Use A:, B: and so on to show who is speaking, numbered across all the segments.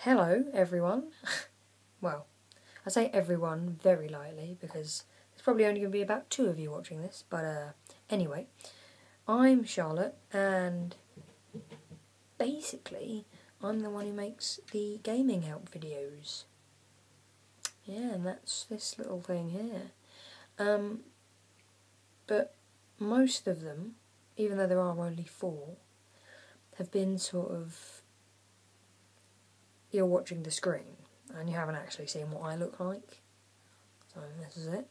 A: Hello everyone. Well, I say everyone very lightly because there's probably only going to be about 2 of you watching this, but anyway, I'm Charlotte and basically I'm the one who makes the gaming help videos. Yeah, and that's this little thing here. But most of them, even though there are only 4, have been sort of, you're watching the screen and you haven't actually seen what I look like. So this is it.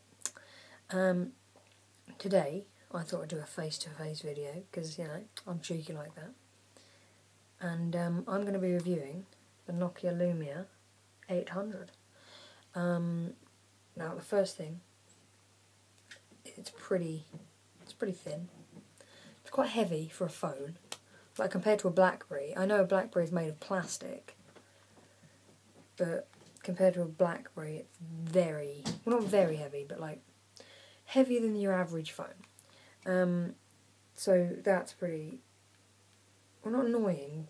A: Today I thought I'd do a face-to-face video because, you know, I'm cheeky like that. And I'm going to be reviewing the Nokia Lumia 800. Now the first thing, it's pretty thin. It's quite heavy for a phone. Like compared to a BlackBerry. I know a BlackBerry is made of plastic, but compared to a BlackBerry, it's very, well, not very heavy, but like heavier than your average phone. So that's pretty, well, not annoying.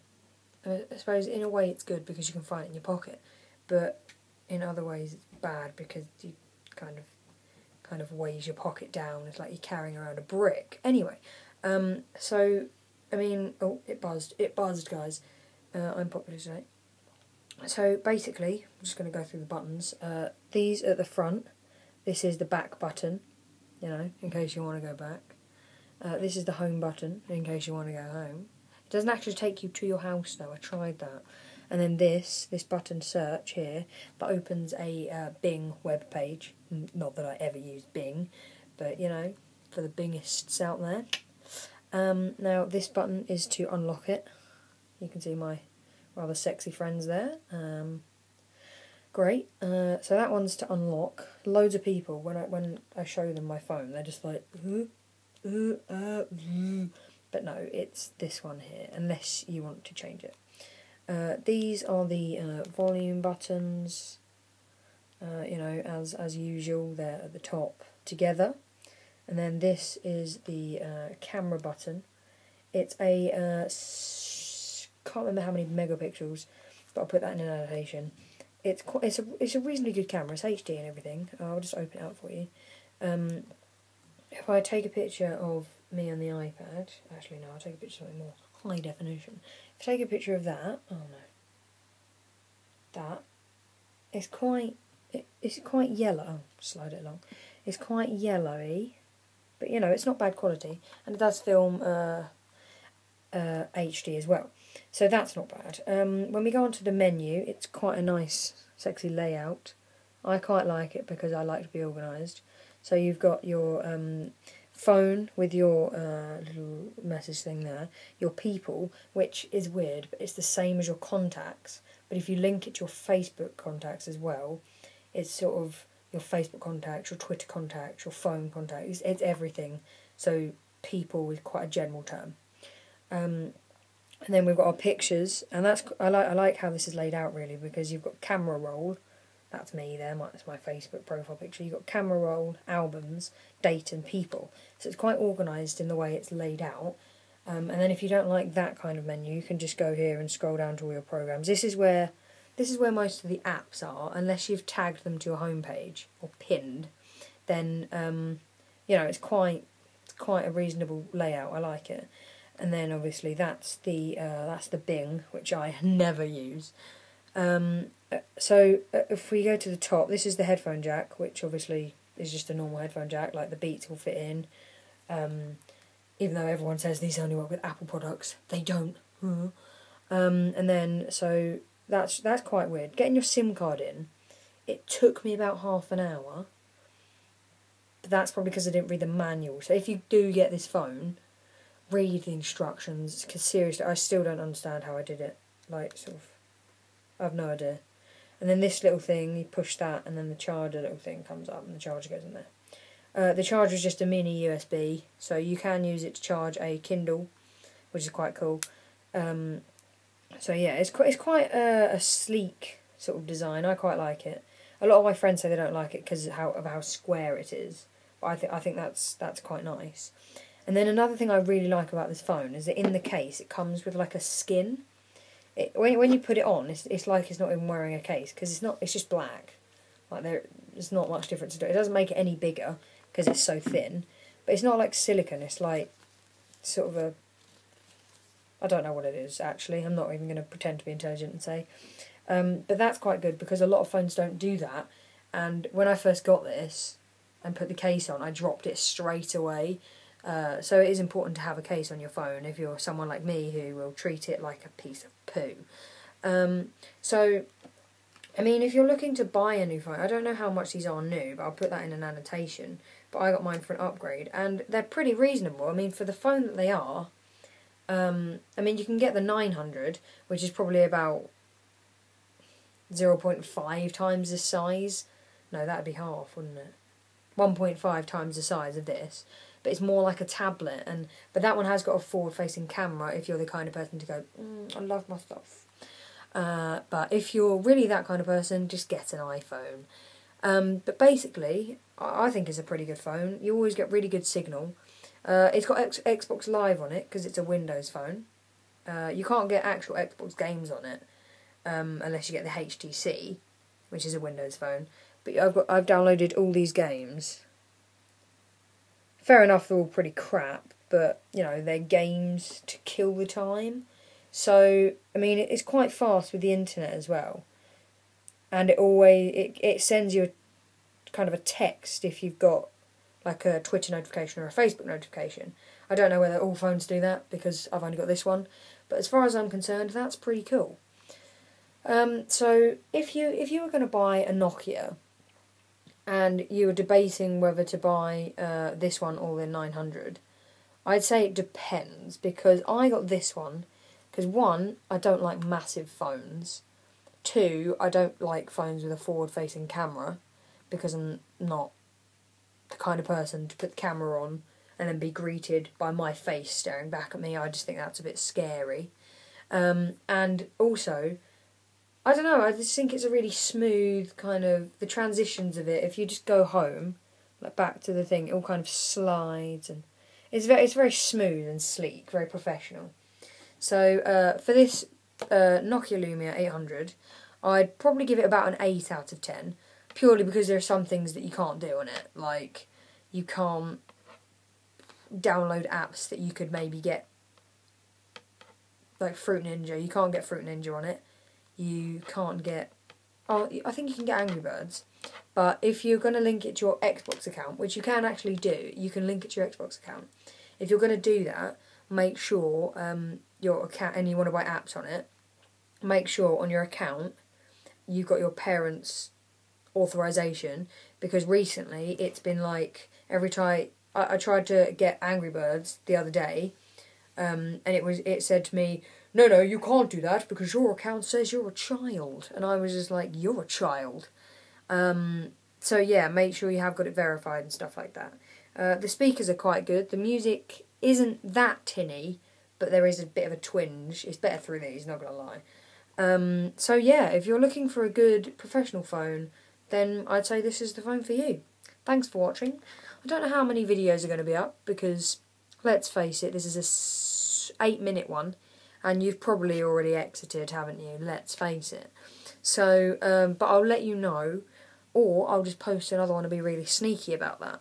A: I suppose in a way it's good because you can find it in your pocket, but in other ways it's bad because you kind of weighs your pocket down. It's like you're carrying around a brick. Anyway, so I mean, oh, it buzzed, guys. I'm popular today. So basically, I'm just going to go through the buttons. These at the front. This is the back button, you know, in case you want to go back. This is the home button, in case you want to go home. It doesn't actually take you to your house, though. I tried that. And then this button search here, that opens a Bing web page. Not that I ever used Bing, but, you know, for the Bingists out there. Now, this button is to unlock it. You can see my rather sexy friends there. Great. So that one's to unlock. Loads of people, when I show them my phone, they're just like, but no, it's this one here, unless you want to change it. These are the volume buttons. You know, as usual, they're at the top together. And then this is the camera button. It's a can't remember how many megapixels, but I'll put that in an annotation. It's a reasonably good camera. It's HD and everything. I'll just open it up for you. If I take a picture of me on the iPad, actually no, I'll take a picture of something more high definition. If I take a picture of that, oh no, that it's quite yellow. Oh, slide it along. It's quite yellowy, but you know it's not bad quality, and it does film HD as well. So that's not bad. When we go onto the menu, it's quite a nice, sexy layout. I quite like it because I like to be organised. So you've got your phone with your little message thing there, your people, which is weird, but it's the same as your contacts. But if you link it to your Facebook contacts as well, it's sort of your Facebook contacts, your Twitter contacts, your phone contacts. It's everything. So people is quite a general term. And then we've got our pictures, and I like how this is laid out really, because you've got camera roll, that's me there, that's my Facebook profile picture. You've got camera roll, albums, date, and people. So it's quite organised in the way it's laid out. And then if you don't like that kind of menu, you can just go here and scroll down to all your programs. This is where most of the apps are, unless you've tagged them to your homepage or pinned. Then you know, it's quite a reasonable layout. I like it. And then obviously that's the Bing, which I never use. So if we go to the top, this is the headphone jack, which obviously is just a normal headphone jack, like the Beats will fit in. Even though everyone says these only work with Apple products, they don't. And then so that's quite weird. Getting your SIM card in, it took me about half an hour. But that's probably because I didn't read the manual. So if you do get this phone, read the instructions, because seriously, I still don't understand how I did it. Like, sort of, I have no idea. And then this little thing, you push that, and then the charger little thing comes up, and the charger goes in there. The charger is just a mini USB, so you can use it to charge a Kindle, which is quite cool. So yeah, it's quite a sleek sort of design. I quite like it. A lot of my friends say they don't like it because of how square it is, but I think that's quite nice. And then another thing I really like about this phone is that in the case it comes with like a skin. when you put it on, it's like it's not even wearing a case, because it's just black. Like there's not much difference to it. It doesn't make it any bigger because it's so thin, but it's not like silicone. It's like sort of a, I don't know what it is actually. I'm not even going to pretend to be intelligent and say. But that's quite good because a lot of phones don't do that. And when I first got this and put the case on, I dropped it straight away. So it is important to have a case on your phone if you're someone like me who will treat it like a piece of poo. So, I mean, if you're looking to buy a new phone, I don't know how much these are new, but I'll put that in an annotation. But I got mine for an upgrade, and they're pretty reasonable. I mean, for the phone that they are, I mean, you can get the 900, which is probably about 0.5 times the size. No, that'd be half, wouldn't it? 1.5 times the size of this. But it's more like a tablet, but that one has got a forward-facing camera if you're the kind of person to go, I love my stuff. But if you're really that kind of person, just get an iPhone. But basically, I think it's a pretty good phone. You always get really good signal. It's got Xbox Live on it because it's a Windows phone. You can't get actual Xbox games on it unless you get the HTC, which is a Windows phone. But I've downloaded all these games. Fair enough, they're all pretty crap, but, you know, they're games to kill the time. So, I mean, it's quite fast with the internet as well. And it sends you kind of a text if you've got, like, a Twitter notification or a Facebook notification. I don't know whether all phones do that, because I've only got this one. But as far as I'm concerned, that's pretty cool. So, if you were going to buy a Nokia, and you were debating whether to buy this one or the 900, I'd say it depends, because I got this one, because 1, I don't like massive phones, 2, I don't like phones with a forward-facing camera, because I'm not the kind of person to put the camera on and then be greeted by my face staring back at me. I just think that's a bit scary. And also, I don't know, I just think it's a really smooth kind of, the transitions of it, if you just go home, like back to the thing, it all kind of slides, and it's very smooth and sleek, very professional. So, for this Nokia Lumia 800, I'd probably give it about an 8 out of 10, purely because there are some things that you can't do on it, like, you can't download apps that you could maybe get, like Fruit Ninja. You can't get Fruit Ninja on it. You can't get... Oh, I think you can get Angry Birds. But if you're going to link it to your Xbox account, which you can actually do, you can link it to your Xbox account. If you're going to do that, make sure your account, and you want to buy apps on it, make sure on your account you've got your parents' authorization, because recently it's been like, every time I tried to get Angry Birds the other day, and it said to me, no, you can't do that because your account says you're a child. And I was just like, you're a child. So yeah, make sure you have got it verified and stuff like that. The speakers are quite good. The music isn't that tinny, but there is a bit of a twinge. It's better through these, not gonna lie. So yeah, if you're looking for a good professional phone, then I'd say this is the phone for you. Thanks for watching. I don't know how many videos are going to be up, because let's face it, this is a 8-minute one. And you've probably already exited, haven't you? Let's face it. So, but I'll let you know, or I'll just post another one and be really sneaky about that.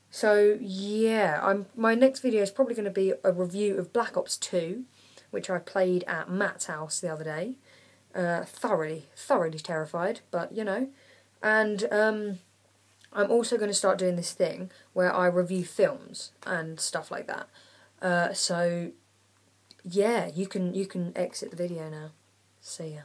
A: So, yeah, my next video is probably going to be a review of Black Ops 2, which I played at Matt's house the other day. Thoroughly terrified, but, you know. And I'm also going to start doing this thing where I review films and stuff like that. So... yeah, you can exit the video now. See ya.